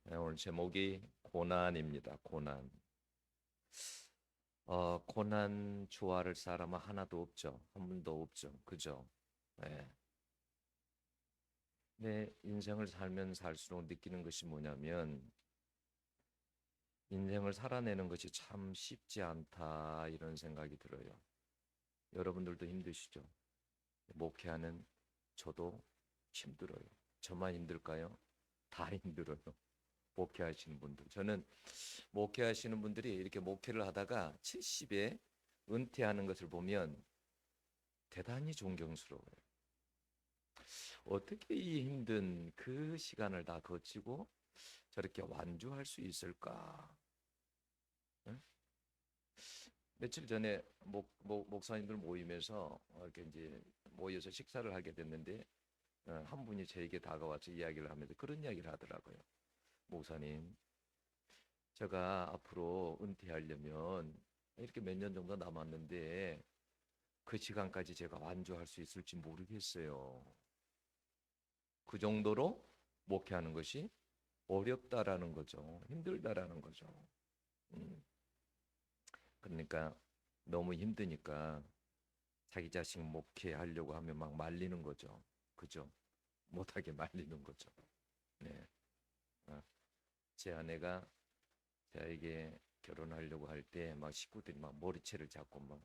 오늘 제목이 고난입니다. 고난. 고난 좋아할 사람은 하나도 없죠. 한 분도 없죠. 그죠? 네. 내 인생을 살면 살수록 느끼는 것이 뭐냐면 인생을 살아내는 것이 참 쉽지 않다 이런 생각이 들어요. 여러분들도 힘드시죠? 목회하는 저도 힘들어요. 저만 힘들까요? 다 힘들어요. 목회하시는 분들. 저는 목회하시는 분들이 이렇게 목회를 하다가 70에 은퇴하는 것을 보면 대단히 존경스러워요. 어떻게 이 힘든 그 시간을 다 거치고 저렇게 완주할 수 있을까? 응? 며칠 전에 목사님들 모임에서 이렇게 이제 모여서 식사를 하게 됐는데 한 분이 저에게 다가와서 이야기를 하면서 그런 이야기를 하더라고요. 목사님, 제가 앞으로 은퇴하려면 이렇게 몇 년 정도 남았는데 그 시간까지 제가 완주할 수 있을지 모르겠어요. 그 정도로 목회하는 것이 어렵다라는 거죠. 힘들다라는 거죠. 음, 그러니까 너무 힘드니까 자기 자식 목회하려고 하면 막 말리는 거죠. 그죠? 못하게 말리는 거죠. 네. 아, 제 아내가 저에게 결혼하려고 할 때 막 식구들이 막 머리채를 잡고 막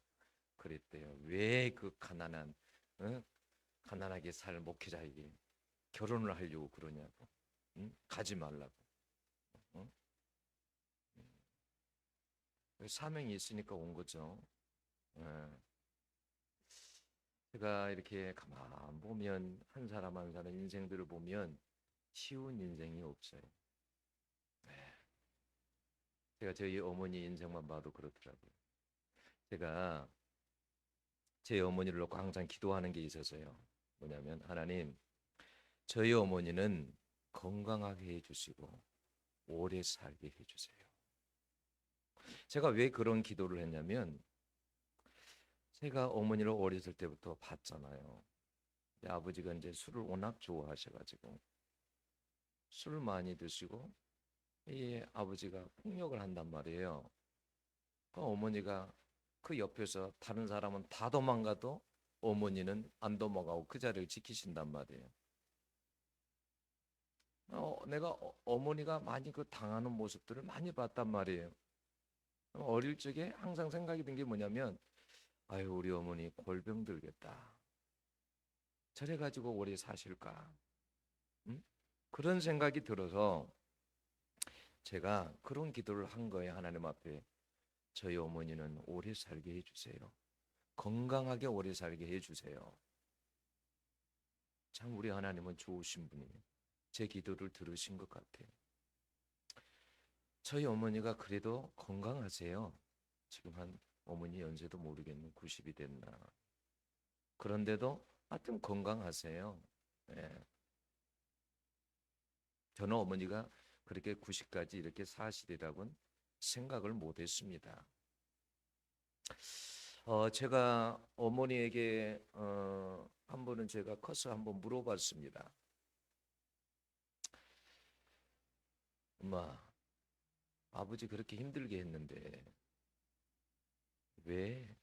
그랬대요. 왜 그 가난한 어? 가난하게 살 목회자에게 결혼을 하려고 그러냐고. 응? 가지 말라고. 응? 사명이 있으니까 온 거죠. 예. 제가 이렇게 가만 보면 한 사람 한 사람 인생들을 보면 쉬운 인생이 없어요. 제가 저희 어머니 인생만 봐도 그렇더라고요. 제가 제 어머니를 놓고 항상 기도하는 게 있어서요. 뭐냐면 하나님, 저희 어머니는 건강하게 해주시고 오래 살게 해주세요. 제가 왜 그런 기도를 했냐면 제가 어머니를 어렸을 때부터 봤잖아요. 아버지가 이제 술을 워낙 좋아하셔가지고 술을 많이 드시고 이 아버지가 폭력을 한단 말이에요. 그 어머니가 그 옆에서 다른 사람은 다 도망가도 어머니는 안 도망가고 그 자리를 지키신단 말이에요. 내가 어머니가 많이 그 당하는 모습들을 많이 봤단 말이에요. 어릴 적에 항상 생각이 든 게 뭐냐면 아유 우리 어머니 골병 들겠다. 저래 가지고 오래 사실까? 응? 그런 생각이 들어서 제가 그런 기도를 한 거예요. 하나님 앞에 저희 어머니는 오래 살게 해주세요. 건강하게 오래 살게 해주세요. 참 우리 하나님은 좋으신 분이에요. 제 기도를 들으신 것 같아요. 저희 어머니가 그래도 건강하세요. 지금 한 어머니 연세도 모르겠는 90이 됐나. 그런데도 하여튼 건강하세요. 예. 저는 어머니가 그렇게 90까지 이렇게 사시리라고는 생각을 못했습니다. 제가 어머니에게 한 번은 제가 커서 한번 물어봤습니다. 엄마, 아버지 그렇게 힘들게 했는데 왜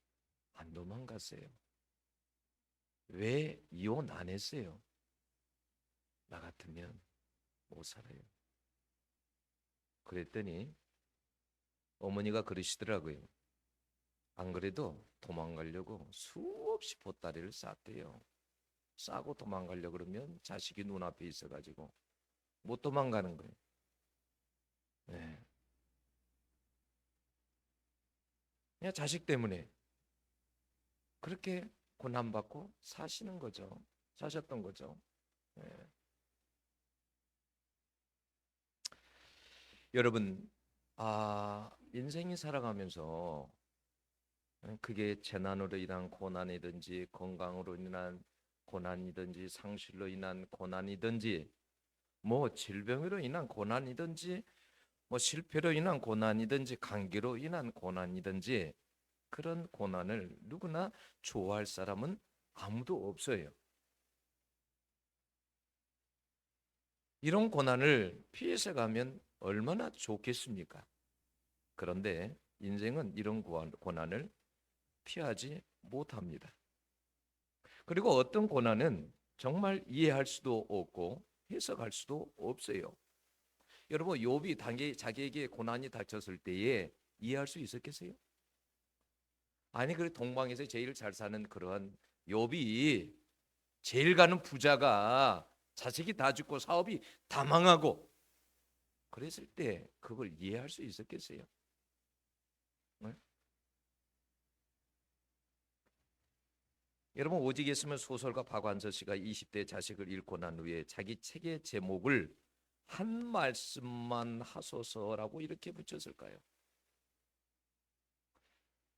안 도망갔어요? 왜 이혼 안 했어요? 나 같으면 못 살아요. 그랬더니 어머니가 그러시더라고요. 안 그래도 도망가려고 수없이 보따리를 쌌대요. 싸고 도망가려고 그러면 자식이 눈앞에 있어가지고 못 도망가는 거예요. 네. 그냥 자식 때문에 그렇게 고난받고 사시는 거죠. 사셨던 거죠. 네. 여러분, 인생이 살아가면서 그게 재난으로 인한 고난이든지 건강으로 인한 고난이든지 상실로 인한 고난이든지 뭐 질병으로 인한 고난이든지 뭐 실패로 인한 고난이든지 감기로 인한 고난이든지 그런 고난을 누구나 좋아할 사람은 아무도 없어요. 이런 고난을 피해서 가면 얼마나 좋겠습니까? 그런데 인생은 이런 고난을 피하지 못합니다. 그리고 어떤 고난은 정말 이해할 수도 없고 해석할 수도 없어요. 여러분, 욥이 자기에게 고난이 닥쳤을 때에 이해할 수 있었겠어요? 아니, 그 동방에서 제일 잘 사는 그러한 욥이, 제일 가는 부자가 자식이 다 죽고 사업이 다 망하고 그랬을 때 그걸 이해할 수 있었겠어요? 네? 여러분, 오직 있으면 소설가 박완서 씨가 20대 자식을 잃고 난 후에 자기 책의 제목을 한 말씀만 하소서라고 이렇게 붙였을까요?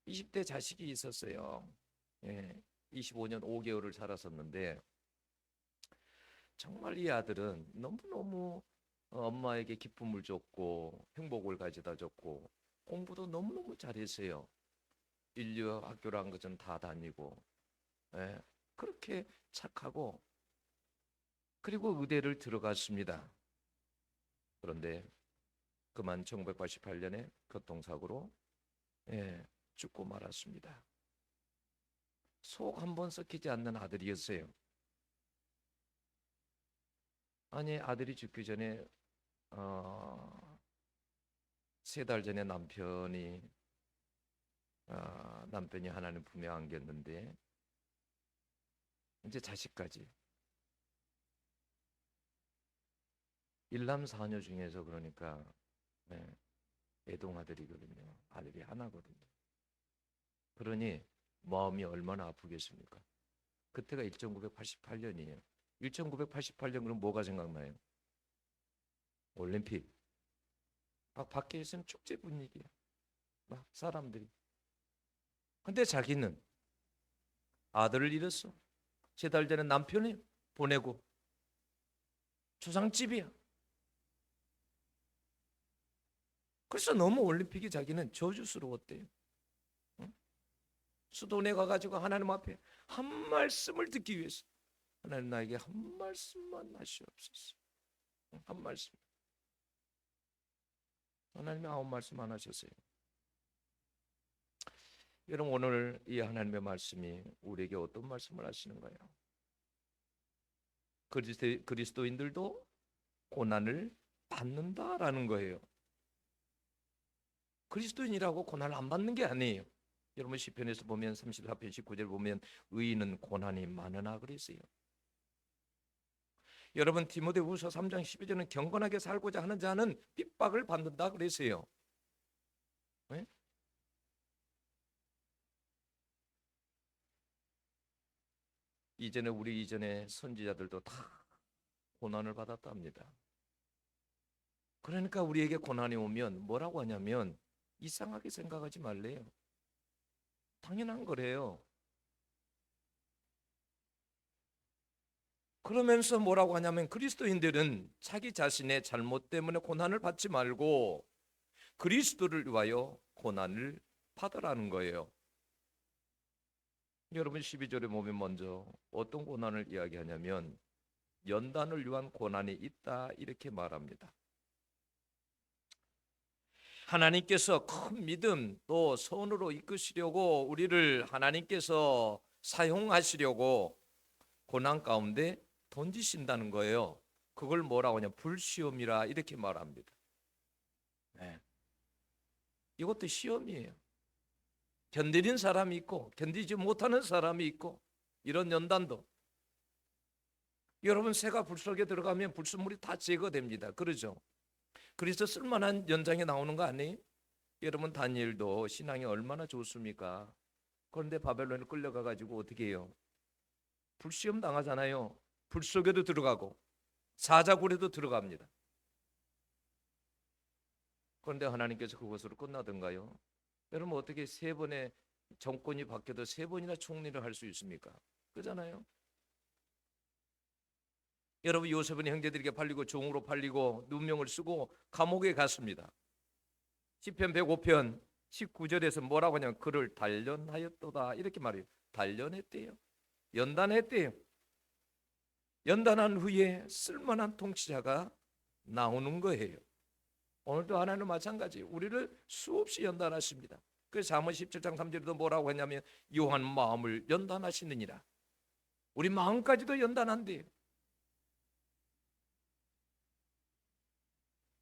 20대 자식이 있었어요. 예, 25년 5개월을 살았었는데 정말 이 아들은 너무너무 엄마에게 기쁨을 줬고 행복을 가져다 줬고 공부도 너무너무 잘했어요. 인류 학교란 것은 다 다니고, 예, 그렇게 착하고, 그리고 의대를 들어갔습니다. 그런데 그만 1988년에 교통사고로, 예, 죽고 말았습니다. 속 한 번 썩히지 않는 아들이었어요. 아니, 아들이 죽기 전에 3달 전에 남편이 하나님 품에 안겼는데 이제 자식까지, 일남 사녀 중에서, 그러니까 네, 애동아들이거든요. 아들이 하나거든요. 그러니 마음이 얼마나 아프겠습니까? 그때가 1988년이에요. 1988년 그럼 뭐가 생각나요? 올림픽. 막 밖에 있으면 축제 분위기야. 막 사람들이. 근데 자기는 아들을 잃었어. 3달 전에 남편이 보내고 초상집이야. 그래서 너무 올림픽이 자기는 저주스러웠대요. 응? 수도원에 가가지고 하나님 앞에 한 말씀을 듣기 위해서, 하나님 나에게 한 말씀만 하시옵소서. 한 말씀. 하나님이 9말씀 안 하셨어요. 여러분, 오늘 이 하나님의 말씀이 우리에게 어떤 말씀을 하시는가요? 그리스도인들도 고난을 받는다라는 거예요. 그리스도인이라고 고난을 안 받는 게 아니에요. 여러분, 시편에서 보면 34편 19절 보면 의인은 고난이 많으나 그랬어요. 여러분, 디모데후서 3장 12절은 경건하게 살고자 하는 자는 핍박을 받는다 그랬어요. 네? 우리 이전에 선지자들도 다 고난을 받았답니다. 그러니까 우리에게 고난이 오면 뭐라고 하냐면 이상하게 생각하지 말래요. 당연한 거래요. 그러면서 뭐라고 하냐면 그리스도인들은 자기 자신의 잘못 때문에 고난을 받지 말고 그리스도를 위하여 고난을 받으라는 거예요. 여러분, 12절에 보면 먼저 어떤 고난을 이야기하냐면 연단을 위한 고난이 있다 이렇게 말합니다. 하나님께서 큰 믿음 또 선으로 이끄시려고 우리를 하나님께서 사용하시려고 고난 가운데 던지신다는 거예요. 그걸 뭐라고 하냐, 불시험이라 이렇게 말합니다. 네. 이것도 시험이에요. 견디는 사람이 있고 견디지 못하는 사람이 있고, 이런 연단도. 여러분, 새가 불 속에 들어가면 불순물이 다 제거됩니다. 그러죠? 그래서 쓸만한 연장에 나오는 거 아니에요? 여러분, 다니엘도 신앙이 얼마나 좋습니까? 그런데 바벨론에 끌려가 가지고 어떻게 해요? 불시험 당하잖아요. 불 속에도 들어가고 사자굴에도 들어갑니다. 그런데 하나님께서 그것으로 끝나던가요? 여러분, 어떻게 3번의 정권이 바뀌어도 3번이나 총리를 할 수 있습니까? 그잖아요. 여러분, 요셉은 형제들에게 팔리고 종으로 팔리고 누명을 쓰고 감옥에 갔습니다. 시편 105편 19절에서 뭐라고 하냐면 그를 단련하였도다 이렇게 말해요. 단련했대요. 연단했대요. 연단한 후에 쓸만한 통치자가 나오는 거예요. 오늘도 하나님은 마찬가지 우리를 수없이 연단하십니다. 그래서 잠언 17장 3절에도 뭐라고 했냐면 요한 마음을 연단하시느니라. 우리 마음까지도 연단한대요.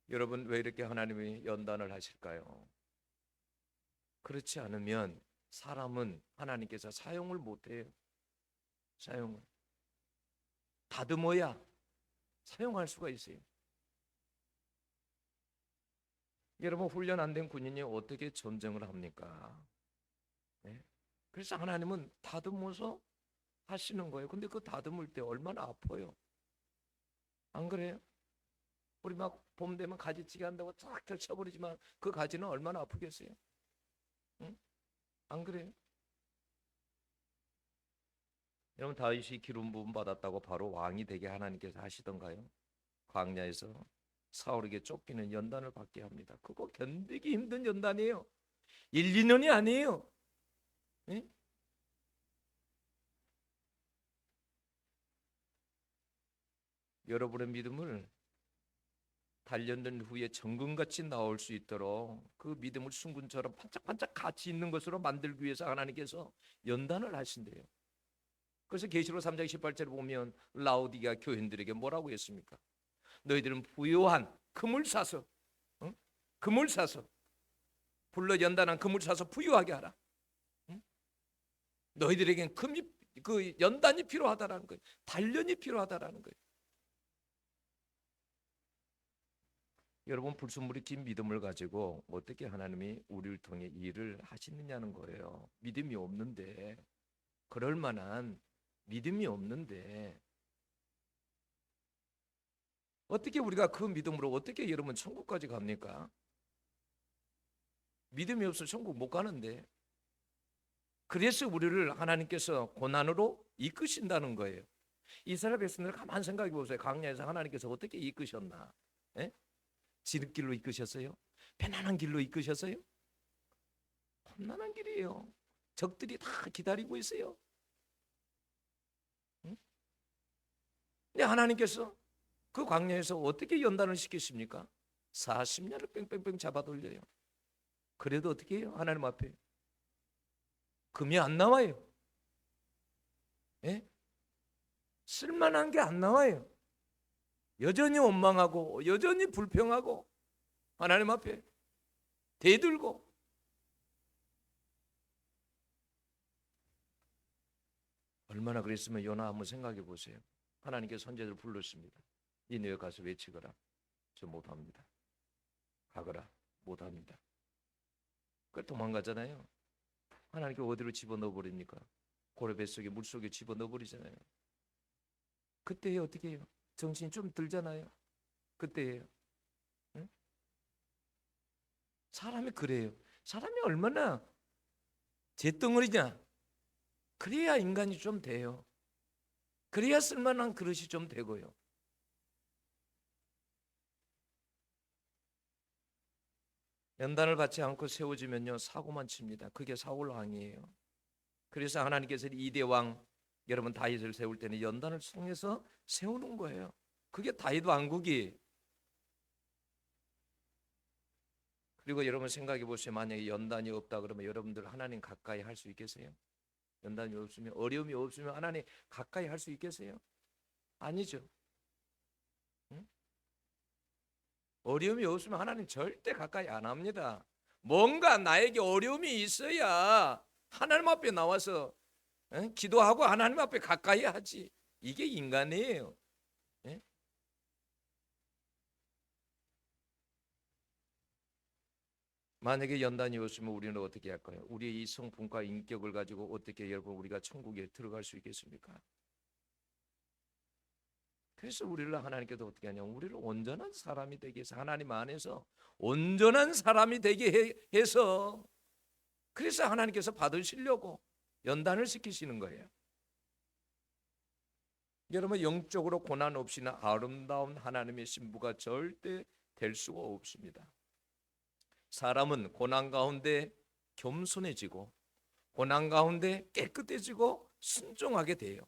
여러분 왜 이렇게 하나님이 연단을 하실까요? 그렇지 않으면 사람은 하나님께서 사용을 못해요. 사용을 다듬어야 사용할 수가 있어요. 여러분 훈련 안 된 군인이 어떻게 전쟁을 합니까? 네? 그래서 하나님은 다듬어서 하시는 거예요. 근데 그 다듬을 때 얼마나 아파요. 안 그래요? 우리 막 봄 되면 가지치기 한다고 쫙 펼쳐버리지만 그 가지는 얼마나 아프겠어요? 응? 안 그래요? 여러분 다윗이 기름 부음 받았다고 바로 왕이 되게 하나님께서 하시던가요? 광야에서 사울에게 쫓기는 연단을 받게 합니다. 그거 견디기 힘든 연단이에요. 1, 2년이 아니에요. 예? 여러분의 믿음을 단련된 후에 정금같이 나올 수 있도록 그 믿음을 순금처럼 반짝반짝 가치 있는 것으로 만들기 위해서 하나님께서 연단을 하신대요. 그래서 계시록 3장 18절에 보면 라오디게아 교인들에게 뭐라고 했습니까? 너희들은 부요한 금을 사서 금을 사서 불러 연단한 금을 사서 부유하게 하라. 너희들에겐 금이 그 연단이 필요하다라는 거예요. 단련이 필요하다라는 거예요. 여러분 불순물이 긴 믿음을 가지고 어떻게 하나님이 우리를 통해 일을 하시느냐는 거예요. 믿음이 없는데 그럴 만한 믿음이 없는데 어떻게 우리가 그 믿음으로 어떻게 여러분 천국까지 갑니까? 믿음이 없어 천국 못 가는데 그래서 우리를 하나님께서 고난으로 이끄신다는 거예요. 이스라엘 백성들 가만 생각해 보세요. 광야에서 하나님께서 어떻게 이끄셨나? 예? 지름길로 이끄셨어요? 편안한 길로 이끄셨어요? 험난한 길이에요. 적들이 다 기다리고 있어요. 응? 근데 하나님께서 그 광야에서 어떻게 연단을 시키십니까? 40년을 뺑뺑뺑 잡아 돌려요. 그래도 어떻게 해요? 하나님 앞에 금이 안 나와요. 예? 쓸만한 게 안 나와요. 여전히 원망하고 여전히 불평하고 하나님 앞에 대들고. 얼마나 그랬으면 요나 한번 생각해 보세요. 하나님께서 선지자를 불렀습니다. 니네에 가서 외치거라. 저 못합니다. 가거라. 못합니다. 그걸 도망가잖아요. 하나님께 어디로 집어넣어 버립니까? 고래 뱃속에 물속에 집어넣어 버리잖아요. 그때 어떻게 해요? 정신이 좀 들잖아요. 그때예요. 응? 사람이 그래요. 사람이 얼마나 잿덩어리냐. 그래야 인간이 좀 돼요. 그래야 쓸만한 그릇이 좀 되고요. 연단을 받지 않고 세워지면요 사고만 칩니다. 그게 사울 왕이에요. 그래서 하나님께서 이대 왕 여러분 다윗을 세울 때는 연단을 통해서 세우는 거예요. 그게 다윗 왕국이. 그리고 여러분 생각해 보세요. 만약에 연단이 없다 그러면 여러분들 하나님 가까이 할 수 있겠어요? 연단이 없으면 어려움이 없으면 하나님 가까이 할 수 있겠어요? 아니죠. 응? 어려움이 없으면 하나님 절대 가까이 안 합니다. 뭔가 나에게 어려움이 있어야 하나님 앞에 나와서 기도하고 하나님 앞에 가까이 하지. 이게 인간이에요. 예? 만약에 연단이 없으면 우리는 어떻게 할까요? 우리의 이 성품과 인격을 가지고 어떻게 여러분 우리가 천국에 들어갈 수 있겠습니까? 그래서 우리를 하나님께서 어떻게 하냐면 우리를 온전한 사람이 되게 해서 하나님 안에서 온전한 사람이 되게 해서 그래서 하나님께서 받으시려고 연단을 시키시는 거예요. 여러분 영적으로 고난 없이는 아름다운 하나님의 신부가 절대 될 수가 없습니다. 사람은 고난 가운데 겸손해지고 고난 가운데 깨끗해지고 순종하게 돼요.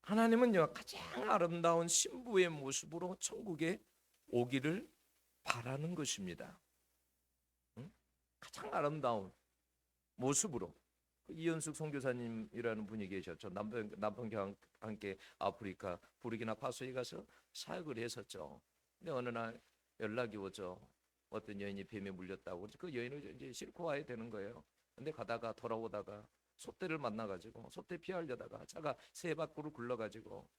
하나님은요 가장 아름다운 신부의 모습으로 천국에 오기를 바라는 것입니다. 응? 가장 아름다운 모습으로. 이현숙 선교사님이라는 분이 계셨죠. 남편과 함께 아프리카 부르키나파소에 가서 사역을 했었죠. 근데 어느 날 연락이 오죠. 어떤 여인이 뱀에 물렸다고. 그 여인을 이제 싣고 와야 되는 거예요. 근데 가다가 돌아오다가 소떼를 만나가지고 소떼 피하려다가 차가 새 밖으로 굴러가지고,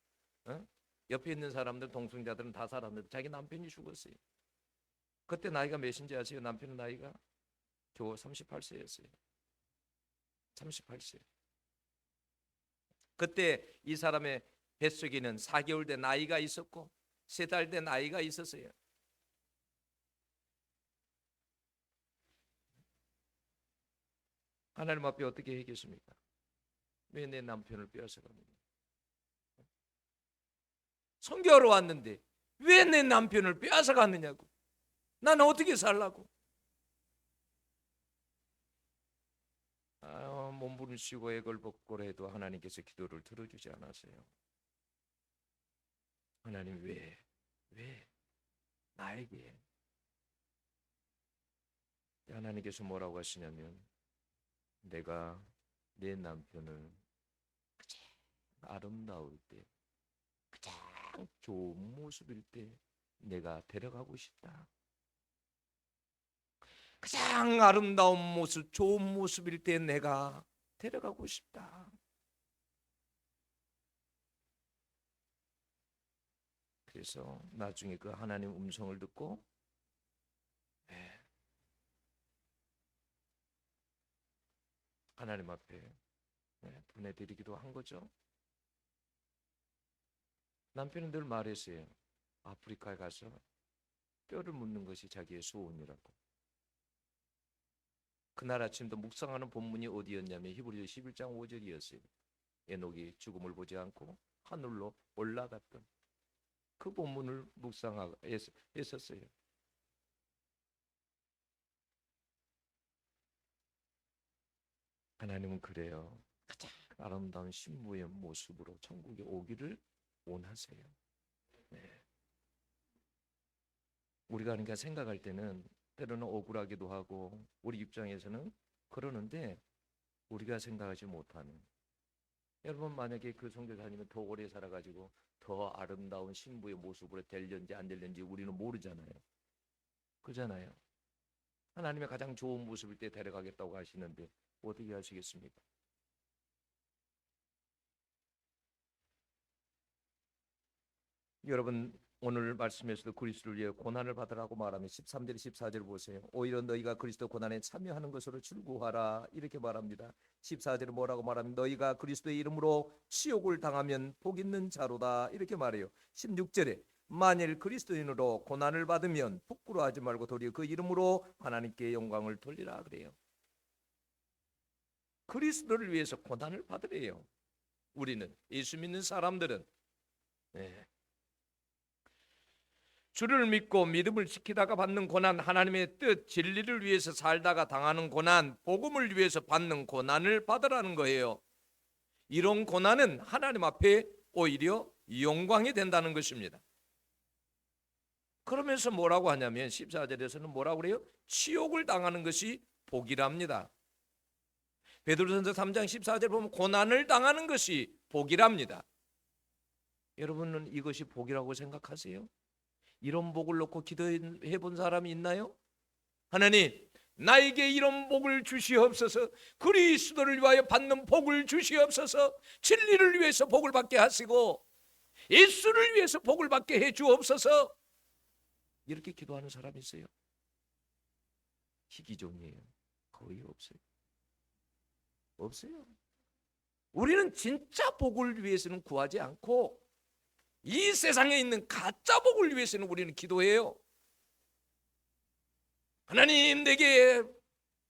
어? 옆에 있는 사람들 동승자들은 다 살았는데 자기 남편이 죽었어요. 그때 나이가 몇인지 아세요? 남편의 나이가 겨우 38세였어요. 38세. 그때 이 사람의 뱃속에는 4개월 된 아이가 있었고 3달 된 아이가 있었어요. 하나님 앞에 어떻게 했겠습니까? 왜 내 남편을 빼앗아가느냐? 선교하러 왔는데 왜 내 남편을 빼앗아갔느냐고. 나는 어떻게 살라고? 몸부림치고 애걸복걸 해도 하나님께서 기도를 들어주지 않았어요. 하나님 왜 나에게? 하나님께서 뭐라고 하시냐면, 내가 내 남편을 가장 아름다울 때, 가장 좋은 모습일 때 내가 데려가고 싶다. 가장 아름다운 모습, 좋은 모습일 때 내가 데려가고 싶다. 그래서 나중에 그 하나님 음성을 듣고, 네, 하나님 앞에 보내드리기도 한 거죠. 남편은 늘 말했어요. 아프리카에 가서 뼈를 묻는 것이 자기의 소원이라고. 그날 아침도 묵상하는 본문이 어디였냐면 히브리서 11장 5절이었어요. 에녹이 죽음을 보지 않고 하늘로 올라갔던 그 본문을 묵상하고 했었어요. 하나님은 그래요. 가장 아름다운 신부의 모습으로 천국에 오기를 원하세요. 네. 우리가 그러니까 생각할 때는 때로는 억울하기도 하고 우리 입장에서는 그러는데, 우리가 생각하지 못하는, 여러분 만약에 그 선교사님은 더 오래 살아가지고 더 아름다운 신부의 모습으로 될는지 안 될는지 우리는 모르잖아요. 그잖아요. 하나님의 가장 좋은 모습일 때 데려가겠다고 하시는데 어떻게 하시겠습니까? 여러분 오늘 말씀에서도 그리스도를 위해 고난을 받으라고 말하면 13절 14절 보세요. 오히려 너희가 그리스도 고난에 참여하는 것으로 즐거워하라 이렇게 말합니다. 14절에 뭐라고 말하면 너희가 그리스도의 이름으로 치욕을 당하면 복 있는 자로다 이렇게 말해요. 16절에 만일 그리스도인으로 고난을 받으면 부끄러워하지 말고 도리어 그 이름으로 하나님께 영광을 돌리라 그래요. 그리스도를 위해서 고난을 받으래요. 우리는 예수 믿는 사람들은, 네. 주를 믿고 믿음을 지키다가 받는 고난, 하나님의 뜻, 진리를 위해서 살다가 당하는 고난, 복음을 위해서 받는 고난을 받으라는 거예요. 이런 고난은 하나님 앞에 오히려 영광이 된다는 것입니다. 그러면서 뭐라고 하냐면 14절에서는 뭐라고 그래요? 치욕을 당하는 것이 복이랍니다. 베드로전서 3장 14절 보면 고난을 당하는 것이 복이랍니다. 여러분은 이것이 복이라고 생각하세요? 이런 복을 놓고 기도해 본 사람이 있나요? 하나님, 나에게 이런 복을 주시옵소서. 그리스도를 위하여 받는 복을 주시옵소서. 진리를 위해서 복을 받게 하시고 예수를 위해서 복을 받게 해 주옵소서. 이렇게 기도하는 사람이 있어요? 희귀종이에요. 거의 없어요. 없어요. 우리는 진짜 복을 위해서는 구하지 않고 이 세상에 있는 가짜 복을 위해서는 우리는 기도해요. 하나님, 내게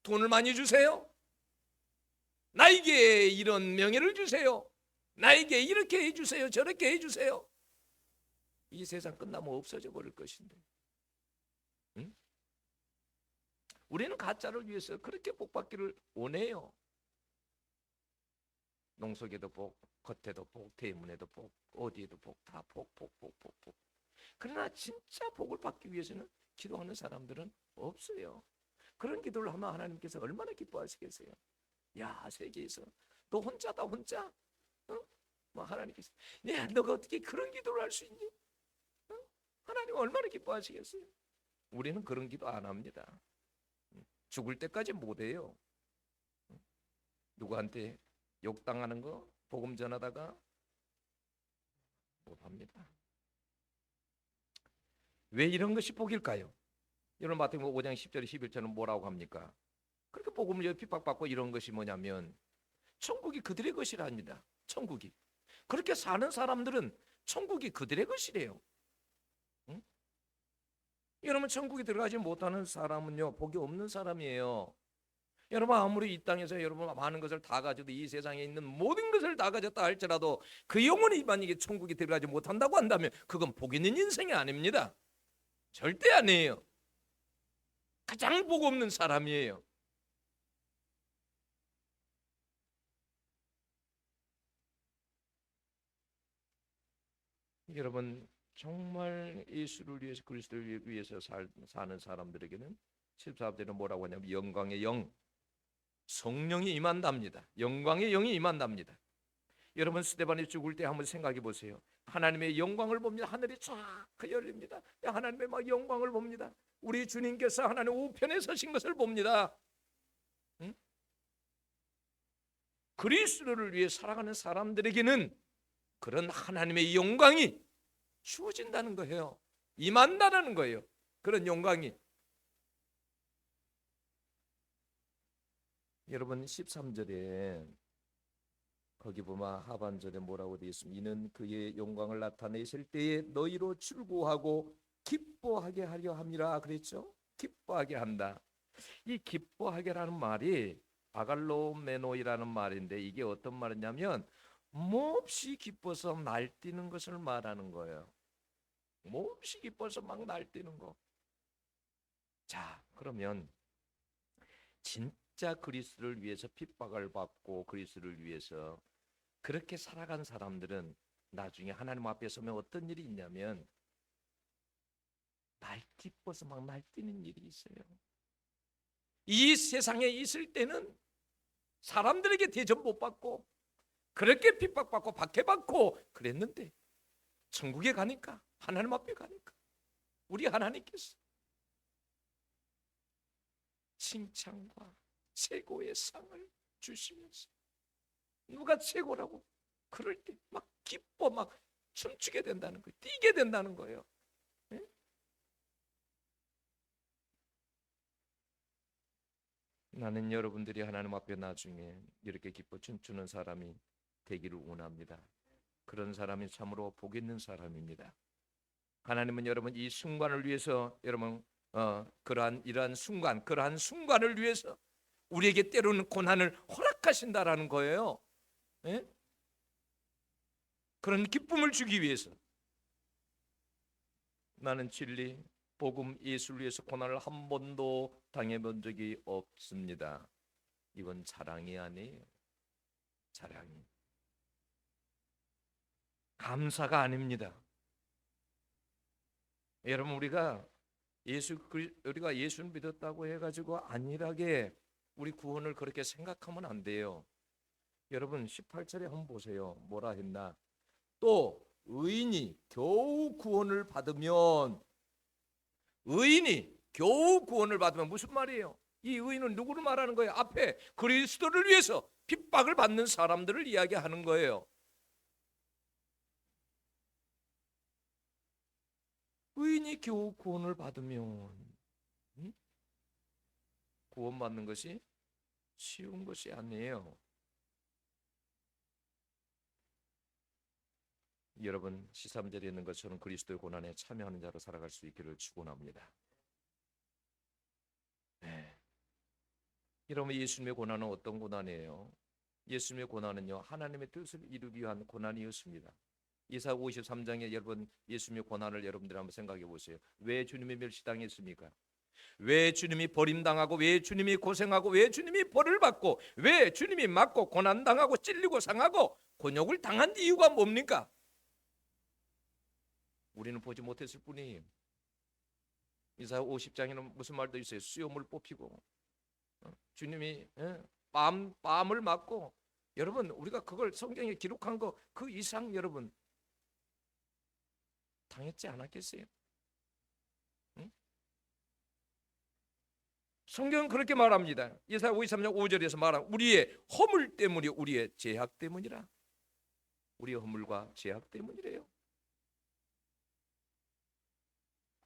돈을 많이 주세요. 나에게 이런 명예를 주세요. 나에게 이렇게 해주세요. 저렇게 해주세요. 이 세상 끝나면 없어져 버릴 것인데, 응? 우리는 가짜를 위해서 그렇게 복 받기를 원해요. 농속에도 복, 겉에도 복, 대문에도 복, 어디에도 복, 다 복, 복, 복, 복, 복. 그러나 진짜 복을 받기 위해서는 기도하는 사람들은 없어요. 그런 기도를 하면 하나님께서 얼마나 기뻐하시겠어요. 야, 세계에서 너 혼자다 혼자. 어? 뭐 하나님께서 야, 너가 어떻게 그런 기도를 할 수 있니? 어? 하나님 얼마나 기뻐하시겠어요. 우리는 그런 기도 안 합니다. 죽을 때까지 못해요. 누구한테 욕당하는 거 복음 전하다가 못합니다. 왜 이런 것이 복일까요? 여러분 마태복음 5장 10절 11절은 뭐라고 합니까? 그렇게 복음을 핍박받고 이런 것이 뭐냐면 천국이 그들의 것이랍니다. 천국이. 그렇게 사는 사람들은 천국이 그들의 것이래요. 응? 여러분 천국에 들어가지 못하는 사람은요 복이 없는 사람이에요. 여러분 아무리 이 땅에서 여러분 많은 것을 다 가져도 이 세상에 있는 모든 것을 다 가졌다 할지라도 그 영혼이 만약에 천국에 들어가지 못한다고 한다면 그건 복 있는 인생이 아닙니다. 절대 아니에요. 가장 복 없는 사람이에요. 여러분 정말 예수를 위해서 그리스도를 위해서 사는 사람들에게는 14절은 뭐라고 하냐면 영광의 영, 성령이 임한답니다. 영광의 영이 임한답니다. 여러분 스데반이 죽을 때 한번 생각해 보세요. 하나님의 영광을 봅니다. 하늘이 쫙 열립니다. 하나님의 막 영광을 봅니다. 우리 주님께서 하나님 우편에 서신 것을 봅니다. 응? 그리스도를 위해 살아가는 사람들에게는 그런 하나님의 영광이 주어진다는 거예요. 임한다는 거예요. 그런 영광이. 여러분 13절에 거기 보면 하반절에 뭐라고 되어 있습니까? 이는 그의 영광을 나타내실 때에 너희로 출구하고 기뻐하게 하려 함이라 그랬죠. 기뻐하게 한다. 이 기뻐하게라는 말이 아갈로메노이라는 말인데 이게 어떤 말이냐면 몹시 기뻐서 날뛰는 것을 말하는 거예요. 몹시 기뻐서 막 날뛰는 거. 자, 그러면 진짜 그리스도를 위해서 핍박을 받고 그리스도를 위해서 그렇게 살아간 사람들은 나중에 하나님 앞에 서면 어떤 일이 있냐면 기뻐서 막 날뛰는 일이 있어요. 이 세상에 있을 때는 사람들에게 대접 못 받고 그렇게 핍박받고 박해받고 그랬는데 천국에 가니까 하나님 앞에 가니까 우리 하나님께서 칭찬과 최고의 상을 주시면서 누가 최고라고 그럴 때 막 기뻐 막 춤추게 된다는 거예요. 뛰게 된다는 거예요. 네? 나는 여러분들이 하나님 앞에 나중에 이렇게 기뻐 춤추는 사람이 되기를 원합니다. 그런 사람이 참으로 복 있는 사람입니다. 하나님은 여러분 이 순간을 위해서 여러분 이러한 순간을 위해서 우리에게 때로는 고난을 허락하신다라는 거예요. 네? 그런 기쁨을 주기 위해서. 나는 진리 복음 예수를 위해서 고난을 한 번도 당해본 적이 없습니다. 이건 자랑이 아니에요. 자랑이. 감사가 아닙니다. 여러분 우리가 예수를 믿었다고 해가지고 안일하게 우리 구원을 그렇게 생각하면 안 돼요. 여러분 18절에 한번 보세요. 뭐라 했나? 또 의인이 겨우 구원을 받으면 무슨 말이에요? 이 의인은 누구를 말하는 거예요? 앞에 그리스도를 위해서 핍박을 받는 사람들을 이야기하는 거예요. 의인이 겨우 구원을 받으면 구원받는 것이 쉬운 것이 아니에요. 여러분 13절에 있는 것처럼 그리스도의 고난에 참여하는 자로 살아갈 수 있기를 축원합니다. 네. 여러분 예수님의 고난은 어떤 고난이에요? 예수님의 고난은요 하나님의 뜻을 이루기 위한 고난이었습니다. 이사 53장에 여러분 예수님의 고난을 여러분들 한번 생각해 보세요. 왜 주님이 멸시당했습니까? 왜 주님이 버림당하고 왜 주님이 고생하고 왜 주님이 벌을 받고 왜 주님이 맞고 고난당하고 찔리고 상하고 곤욕을 당한 이유가 뭡니까? 우리는 보지 못했을 뿐이에요. 이사야 50장에는 무슨 말도 있어요. 수염을 뽑히고 주님이 뺨을 맞고, 여러분 우리가 그걸 성경에 기록한 거 그 이상 여러분 당했지 않았겠어요? 응? 성경은 그렇게 말합니다. 이사야 53장 5절에서 말한 우리의 허물 때문이 우리의 죄악 때문이라. 우리의 허물과 죄악 때문이래요.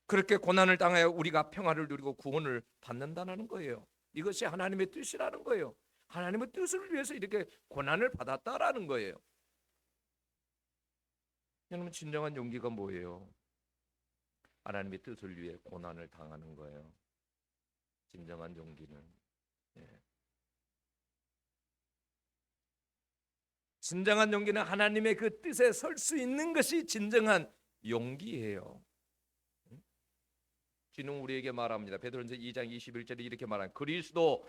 그렇게 고난을 당하여 우리가 평화를 누리고 구원을 받는다는 거예요. 이것이 하나님의 뜻이라는 거예요. 하나님의 뜻을 위해서 이렇게 고난을 받았다라는 거예요. 여러분 진정한 용기가 뭐예요? 하나님의 뜻을 위해 고난을 당하는 거예요. 진정한 용기는 진정한 용기는 하나님의 그 뜻에 설 수 있는 것이 진정한 용기예요. 주는 우리에게 말합니다. 베드로전서 2장 21절에 이렇게 말한 그리스도도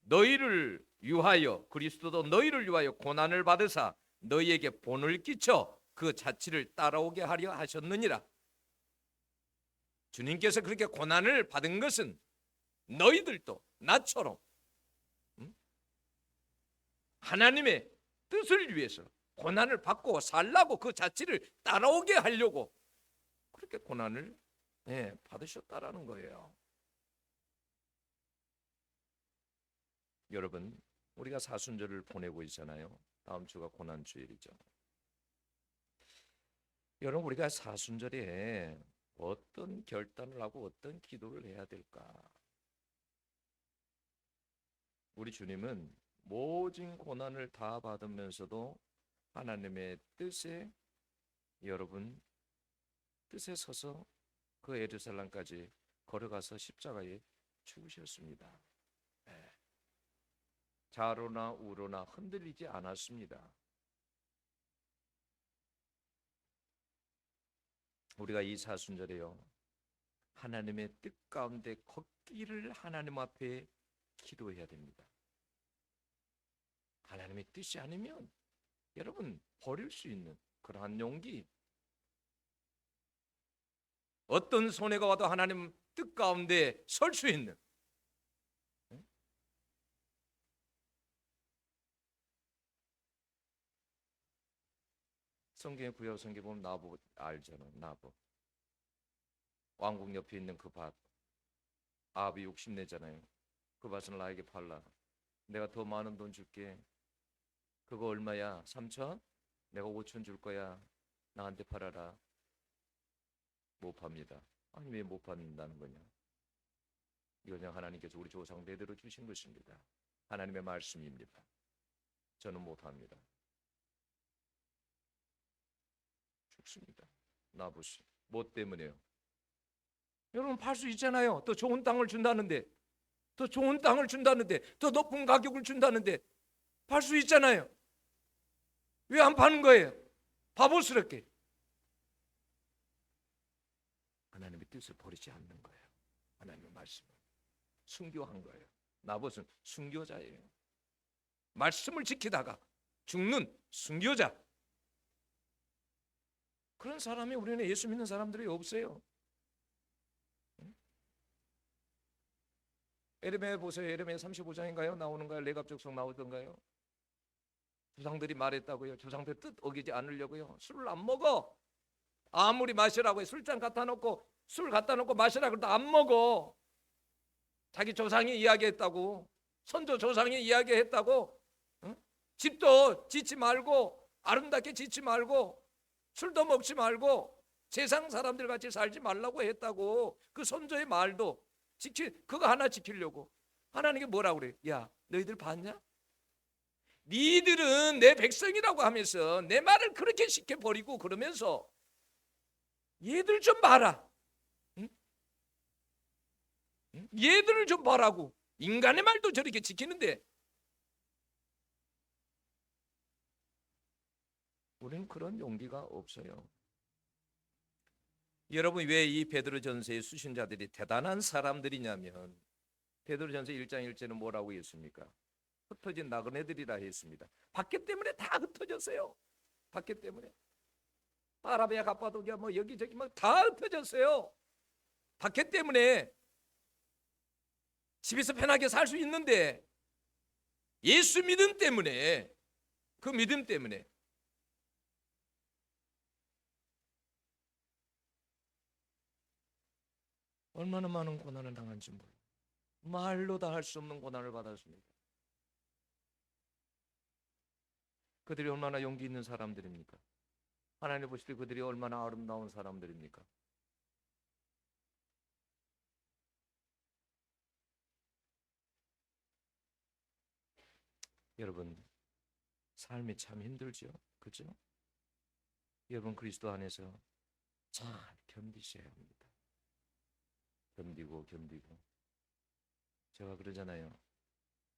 너희를 위하여 고난을 받으사 너희에게 본을 끼쳐 그 자취를 따라오게 하려 하셨느니라. 주님께서 그렇게 고난을 받은 것은 너희들도 나처럼 하나님의 뜻을 위해서 고난을 받고 살라고 그 자취를 따라오게 하려고 그렇게 고난을 받으셨다라는 거예요. 여러분 우리가 사순절을 보내고 있잖아요. 다음 주가 고난주일이죠. 여러분 우리가 사순절에 어떤 결단을 하고 어떤 기도를 해야 될까? 우리 주님은 모진 고난을 다 받으면서도 하나님의 뜻에 여러분 뜻에 서서 그 예루살렘까지 걸어가서 십자가에 죽으셨습니다. 좌로나 우로나 흔들리지 않았습니다. 우리가 이 사순절에요 하나님의 뜻 가운데 걷기를 하나님 앞에 기도해야 됩니다. 하나님의 뜻이 아니면 여러분 버릴 수 있는 그러한 용기, 어떤 손해가 와도 하나님 뜻 가운데 설 수 있는 성경의 구약 성경 보면 나보 알잖아요. 나보 왕궁 옆에 있는 그 밭, 아합이 욕심내잖아요. 그 밭을 나에게 팔라. 내가 더 많은 돈 줄게. 그거 얼마야? 3천? 내가 5천 줄 거야. 나한테 팔아라. 못 팝니다. 아니 왜 못 받는다는 거냐? 이건 하나님께서 우리 조상 대대로 주신 것입니다. 하나님의 말씀입니다. 저는 못합니다. 죽습니다. 나보시. 뭐 때문에요? 여러분 팔 수 있잖아요. 더 좋은 땅을 준다는데, 더 좋은 땅을 준다는데, 더 높은 가격을 준다는데 팔 수 있잖아요. 왜 안 파는 거예요? 바보스럽게. 하나님의 뜻을 버리지 않는 거예요. 하나님의 말씀을 순교한 거예요. 나봇은 순교자예요. 말씀을 지키다가 죽는 순교자. 그런 사람이 우리는 예수 믿는 사람들이 없어요. 에레미야 보세요. 에레미야 35장인가요? 나오는가요? 레갑족속 나오던가요? 조상들이 말했다고요. 조상들 뜻 어기지 않으려고요. 술을 안 먹어. 아무리 마시라고 해. 술잔 갖다 놓고 술 갖다 놓고 마시라 그래도 안 먹어. 자기 조상이 이야기했다고. 선조 조상이 이야기했다고. 응? 집도 짓지 말고 아름답게 짓지 말고 술도 먹지 말고 세상 사람들 같이 살지 말라고 했다고. 그 선조의 말도 그거 하나 지키려고 하나님께 뭐라고 그래? 야 너희들 봤냐? 니들은 내 백성이라고 하면서 내 말을 그렇게 쉽게 버리고 그러면서 얘들 좀 봐라. 응? 응? 얘들을 좀 봐라고. 인간의 말도 저렇게 지키는데 우리는 그런 용기가 없어요. 여러분 왜 이 베드로전서의 수신자들이 대단한 사람들이냐면 베드로전서 1장 1절은 뭐라고 했습니까? 흩어진 나그네들이라 했습니다. 박해 때문에 다 흩어졌어요. 박해 때문에. 아라비아 갑바도기야 뭐 여기저기 막 다 흩어졌어요. 박해 때문에 집에서 편하게 살 수 있는데 예수 믿음 때문에, 그 믿음 때문에 얼마나 많은 고난을 당한지 몰라요. 말로 다 할 수 없는 고난을 받았습니다. 그들이 얼마나 용기 있는 사람들입니까? 하나님 보실 때 그들이 얼마나 아름다운 사람들입니까? 여러분, 삶이 참 힘들죠. 그렇죠? 여러분, 그리스도 안에서 잘 견디셔야 합니다. 견디고 견디고. 제가 그러잖아요.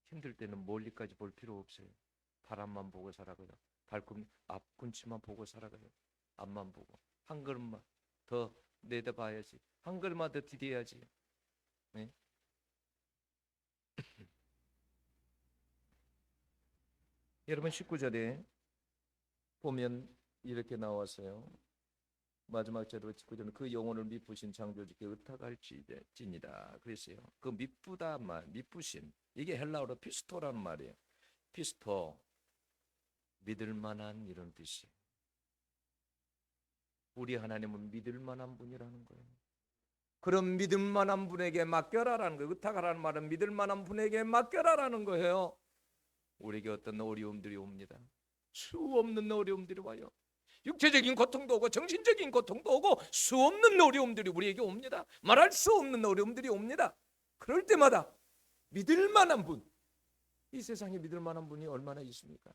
힘들 때는 멀리까지 볼 필요 없어요. 바람만 보고 살아가요. 발꿈 앞꿈치만 보고 살아가요. 앞만 보고 한 걸음만 더 내다봐야지. 한 걸음만 더 디뎌야지. 네? 여러분 19절에 보면 이렇게 나왔어요. 마지막 절로 19절은 그 영혼을 미쁘신 창조주께 의탁할지니라 그랬어요. 그 미쁘다 말, 미쁘심 이게 헬라어로 피스토라는 말이에요. 피스토 믿을 만한 이런 뜻이에요. 우리 하나님은 믿을 만한 분이라는 거예요. 그럼 믿을 만한 분에게 맡겨라라는 거예요. 의탁하라는 말은 믿을 만한 분에게 맡겨라라는 거예요. 우리에게 어떤 어려움들이 옵니다. 수 없는 어려움들이 와요. 육체적인 고통도 오고 정신적인 고통도 오고 수 없는 어려움들이 우리에게 옵니다. 말할 수 없는 어려움들이 옵니다. 그럴 때마다 믿을 만한 분, 이 세상에 믿을 만한 분이 얼마나 있습니까?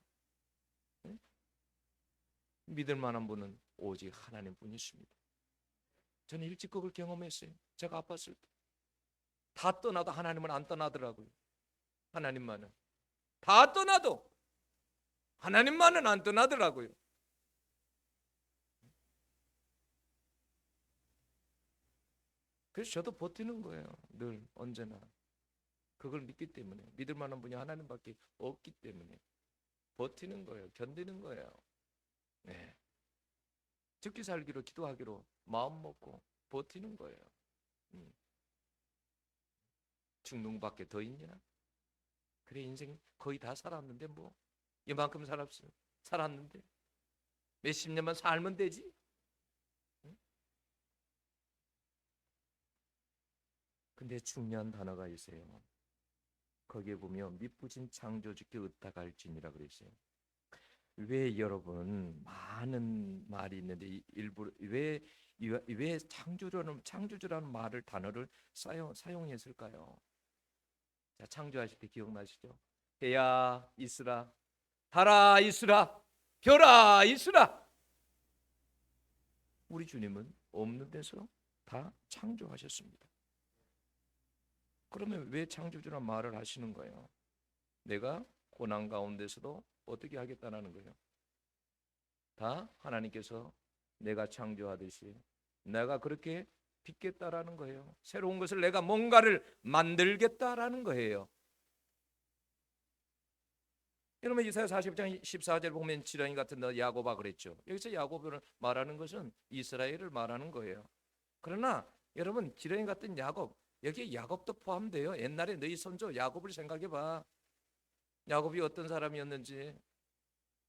네? 믿을 만한 분은 오직 하나님 뿐이십니다. 저는 일찍 그걸 경험했어요. 제가 아팠을 때 다 떠나도 하나님은 안 떠나더라고요. 하나님만은 다 떠나도 하나님만은 안 떠나더라고요. 그래서 저도 버티는 거예요. 늘 언제나 그걸 믿기 때문에, 믿을 만한 분이 하나님밖에 없기 때문에 버티는 거예요. 견디는 거예요. 네. 죽기 살기로 기도하기로 마음 먹고 버티는 거예요. 죽는 밖에 더 있냐? 그래 인생 거의 다 살았는데 뭐 이만큼 살았는데 몇십 년만 살면 되지. 응? 근데 중요한 단어가 있어요. 거기에 보면 미쁘신 창조주께 의탁할지니라 그랬어요. 왜 여러분 많은 말이 있는데 일부러 왜 창조주라는 말을 단어를 사용했을까요? 자, 창조하실 때 기억나시죠? 해야 있으라, 달아 있으라, 별아 있으라. 우리 주님은 없는 데서 다 창조하셨습니다. 그러면 왜 창조주란 말을 하시는 거예요? 내가 고난 가운데서도 어떻게 하겠다는 거예요? 다 하나님께서 내가 창조하듯이 내가 그렇게 빚겠다라는 거예요. 새로운 것을 내가 뭔가를 만들겠다라는 거예요. 여러분 이사야 40장 14절 보면 지렁이 같은 너 야곱아 그랬죠. 여기서 야곱을 말하는 것은 이스라엘을 말하는 거예요. 그러나 여러분 지렁이 같은 야곱, 여기에 야곱도 포함돼요. 옛날에 너희 선조 야곱을 생각해봐. 야곱이 어떤 사람이었는지.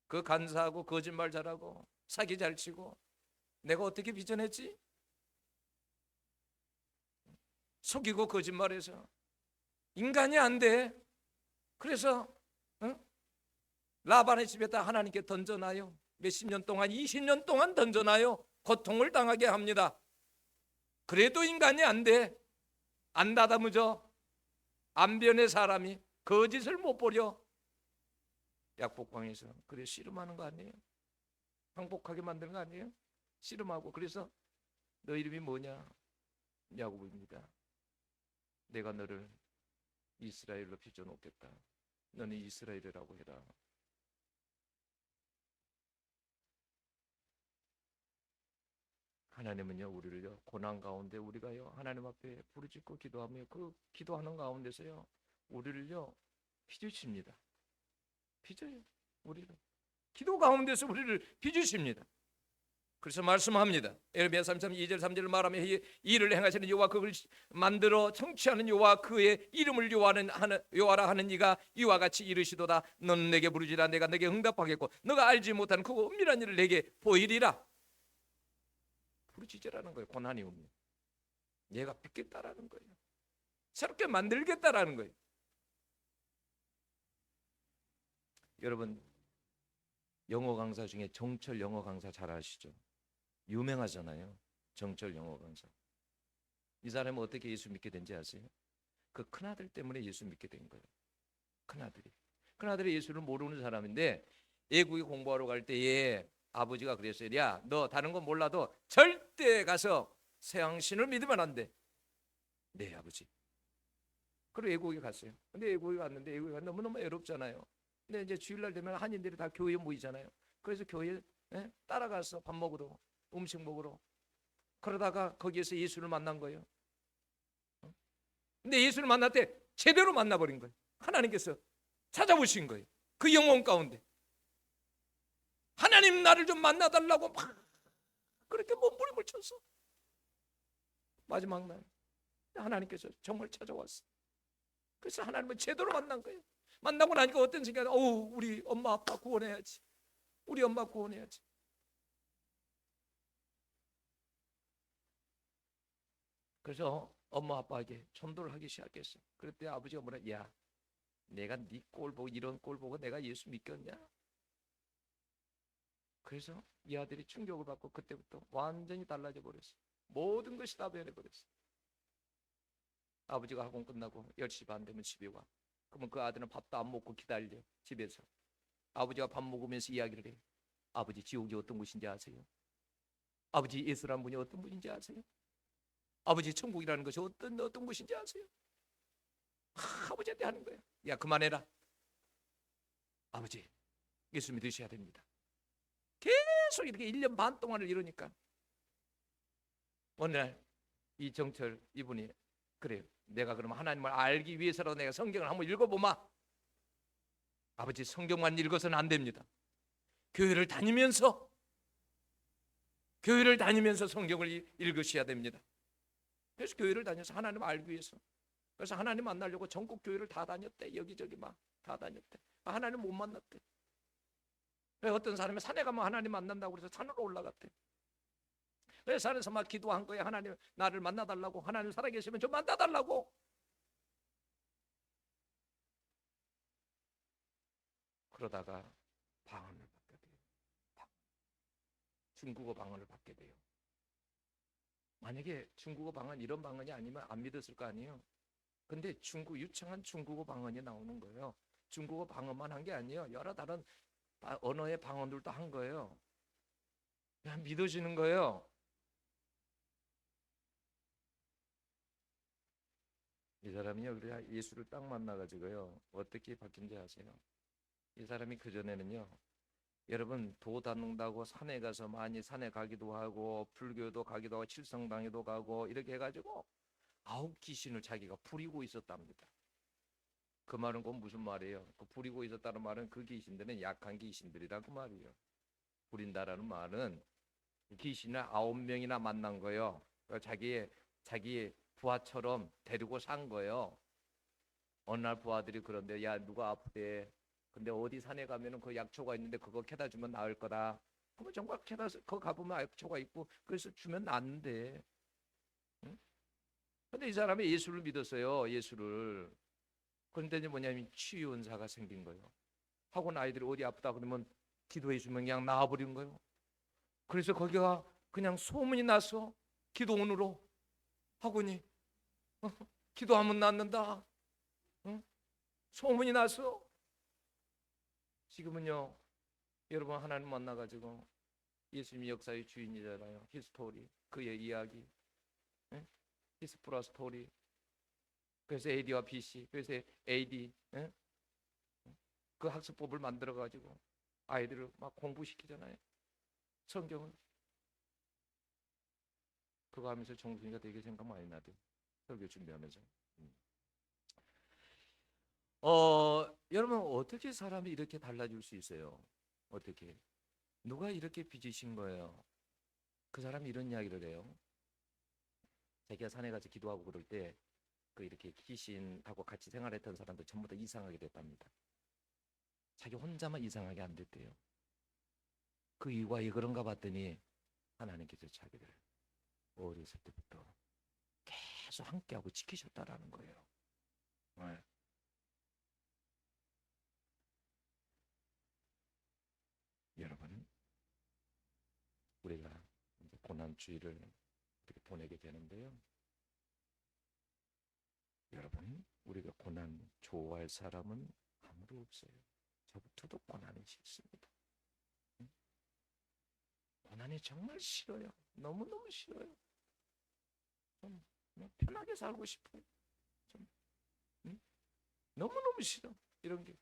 그 간사하고 거짓말 잘하고 사기 잘 치고 내가 어떻게 빚어냈지? 속이고 거짓말해서 인간이 안 돼. 그래서 라반의 집에다 하나님께 던져놔요. 몇십 년 동안 20년 동안 던져놔요. 고통을 당하게 합니다. 그래도 인간이 안 돼. 안 다다무져. 안 변해 사람이. 거짓을 못 버려. 약복강에서 그래 씨름하는 거 아니에요? 항복하게 만드는 거 아니에요? 씨름하고. 그래서 너 이름이 뭐냐? 야곱입니다. 내가 너를 이스라엘로 빚어놓겠다. 너는 이스라엘이라고 해라. 하나님은요 우리를요 고난 가운데 우리가요 하나님 앞에 부르짖고 기도하며 그 기도하는 가운데서요 우리를요 빚으십니다. 빚어요. 우리를 기도 가운데서 우리를 빚으십니다. 그래서 말씀합니다. 에르미야 33 2절 3절을 말하며 일을 행하시는 여호와 그걸 만들어 청취하는 여호와 그의 이름을 여호와라 하는 이가 이와 같이 이르시도다. 너는 내게 부르지라 내가 내게 응답하겠고 너가 알지 못하는 그 은밀한 일을 내게 보이리라. 부르짖으라는 거예요. 고난이 오면 얘가 뵙겠다라는 거예요. 새롭게 만들겠다라는 거예요. 여러분 영어 강사 중에 정철 영어 강사 잘 아시죠? 유명하잖아요. 정철 영어 강사. 이 사람은 어떻게 예수 믿게 된지 아세요? 그 큰아들 때문에 예수 믿게 된 거예요. 큰아들이 예수를 모르는 사람인데 외국에 공부하러 갈 때에 아버지가 그랬어요. 야, 너 다른 건 몰라도 절대 가서 서양신을 믿으면 안 돼. 네, 아버지. 그리고 외국에 갔어요. 근데 외국에 갔는데 외국에 너무너무 외롭잖아요. 근데 이제 주일날 되면 한인들이 다 교회에 모이잖아요. 그래서 교회에 따라가서 밥 먹으러, 음식 먹으러. 그러다가 거기에서 예수를 만난 거예요. 근데 예수를 만날 때 제대로 만나버린 거예요. 하나님께서 찾아보신 거예요. 그 영혼 가운데 하나님 나를 좀 만나달라고 막 그렇게 몸부림을 쳤어. 마지막 날 하나님께서 정말 찾아왔어. 그래서 하나님을 제대로 만난 거예요. 만나고 나니까 어떤 생각이 우리 엄마 아빠 구원해야지. 우리 엄마 구원해야지. 그래서 엄마 아빠에게 전도를 하기 시작했어요. 그때 아버지가 뭐라, 야, 내가 네 꼴 보고 이런 꼴 보고 내가 예수 믿겠냐? 그래서 이 아들이 충격을 받고 그때부터 완전히 달라져 버렸어요. 모든 것이 다 변해버렸어요. 아버지가 학원 끝나고 10시 반 되면 집에 와. 그러면 그 아들은 밥도 안 먹고 기다려 집에서. 아버지가 밥 먹으면서 이야기를 해요. 아버지 지옥이 어떤 곳인지 아세요? 아버지 예수라는 분이 어떤 분인지 아세요? 아버지 천국이라는 것이 어떤 곳인지 아세요? 아버지한테 하는 거예요. 야, 그만해라. 아버지 예수 믿으셔야 됩니다. 계속 이렇게 1년 반 동안을 이러니까 어느 날 이 정철 이분이 그래요. 내가 그러면 하나님을 알기 위해서라도 내가 성경을 한번 읽어보마. 아버지 성경만 읽어서는 안 됩니다. 교회를 다니면서 성경을 읽으셔야 됩니다. 그래서 교회를 다녀서 하나님을 알기 위해서. 그래서 하나님 만나려고 전국 교회를 다 다녔대. 여기저기 막 다 다녔대. 하나님 못 만났대. 어떤 사람이 산에 가면 하나님 만난다고 그래서 산으로 올라갔대. 그래서 산에서 막 기도한 거예요. 하나님 나를 만나달라고. 하나님 살아계시면 좀 만나달라고. 그러다가 방언을 받게 돼요. 중국어 방언을 받게 돼요. 만약에 중국어 방언 이런 방언이 아니면 안 믿었을 거 아니에요. 근데 유창한 중국어 방언이 나오는 거예요. 중국어 방언만 한 게 아니에요. 여러 다른 언어의 방언들도 한 거예요. 그냥 믿어지는 거예요. 이 사람이요, 그래 예수를 딱 만나가지고요, 어떻게 바뀐지 아세요? 이 사람이 그 전에는요, 여러분 도 닦는다고 산에 가서 많이 산에 가기도 하고 불교도 가기도 하고 칠성당에도 가고 이렇게 해가지고 9귀신을 자기가 부리고 있었답니다. 그 말은 꼭 무슨 말이에요? 그 부리고 있었다는 말은 그 귀신들은 약한 귀신들이라 그 말이에요. 부린다라는 말은 귀신을 9명이나 만난 거예요. 자기의 부하처럼 데리고 산 거예요. 어느 날 부하들이 그런데, 야, 누가 아프대. 근데 어디 산에 가면은 그 약초가 있는데 그거 캐다 주면 나을 거다. 그러면 정말 그거 가보면 약초가 있고 그래서 주면 낫는데. 응? 근데 이 사람이 예수를 믿었어요. 예수를. 그런데 이제 뭐냐면 치유 은사가 생긴 거예요. 학원 아이들이 어디 아프다 그러면 기도해 주면 그냥 나아버린 거예요. 그래서 거기가 그냥 소문이 나서 기도원으로 학원이 기도하면 낫는다. 소문이 나서 지금은요, 여러분 하나님 만나가지고 예수님이 역사의 주인이잖아요. 히스토리, 그의 이야기, 히스프라 스토리. 그래서 AD와 BC, 그래서 AD, 그 학습법을 만들어가지고 아이들을 막 공부시키잖아요. 성경을. 그거 하면서 정순이가 되게 생각 많이 나대. 설교 준비하면서. 여러분 어떻게 사람이 이렇게 달라질 수 있어요? 어떻게? 누가 이렇게 빚으신 거예요? 그 사람이 이런 이야기를 해요. 자기가 산에 가서 기도하고 그럴 때 그 이렇게 귀신하고 같이 생활했던 사람들 전부 다 이상하게 됐답니다. 자기 혼자만 이상하게 안 됐대요. 그 이유가 왜 그런가 봤더니 하나님께서 자기를 어렸을 때부터 계속 함께하고 지키셨다라는 거예요. 네. 여러분, 우리가 이제 고난주의를 이렇게 보내게 되는데요. 여러분, 우리가 고난 좋아할 사람은 아무도 없어요. 저부터도 고난이 싫습니다. 고난이 정말 싫어요. 너무너무 싫어요. 좀 그냥 편하게 살고 싶어요. 좀 너무너무 싫어. 이런 게.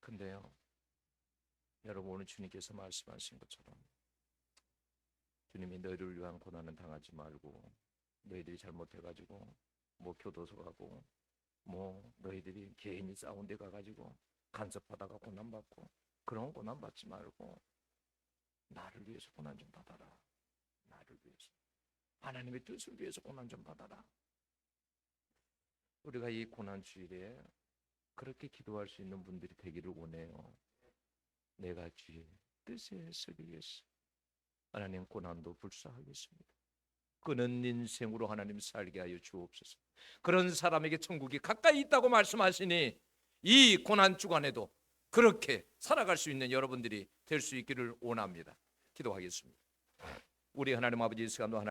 근데요, 여러분 오늘 주님께서 말씀하신 것처럼 주님이 너희를 위한 고난은 당하지 말고 너희들이 잘못해가지고 뭐 교도소 가고 뭐 너희들이 개인이 싸운 데 가가지고 간섭하다가 고난받고 그런 고난 받지 말고 나를 위해서 고난 좀 받아라. 나를 위해서 하나님의 뜻을 위해서 고난 좀 받아라. 우리가 이 고난 주일에 그렇게 기도할 수 있는 분들이 되기를 원해요. 내가 주의 뜻에 서기 위해서 하나님 고난도 불사하겠습니다. 끄는 인생으로 하나님 살게 하여 주옵소서. 그런 사람에게 천국이 가까이 있다고 말씀하시니 이 고난 주간에도 그렇게 살아갈 수 있는 여러분들이 될 수 있기를 원합니다. 기도하겠습니다. 우리 하나님 아버지, 이 시간도 하나님